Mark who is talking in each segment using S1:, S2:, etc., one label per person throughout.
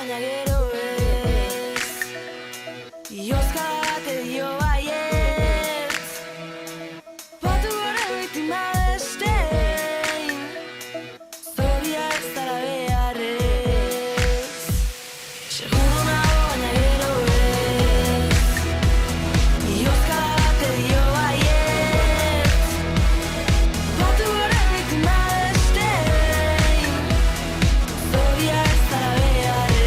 S1: baina gero ez. Ioska bate dio baietz, batu gore biktima bestein, zoria ez dara beharrez. Seguro nago baina gero ez. Ioska bate dio baietz, batu gore biktima bestein, zoria ez dara beharrez.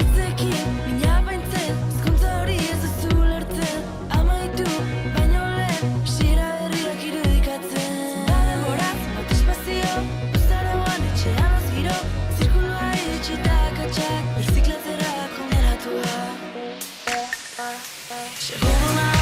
S1: Itzekin, mina baintzen, ezkontza hori ez duzu ulertzen. Amaitu, baino lehen, hasiera berriak irudikatzen. Da denboraz, bat espazio, luzaroan etxean az giro, zirkulua iritsita akatsak, birziklatzera konderatua. Seguro nago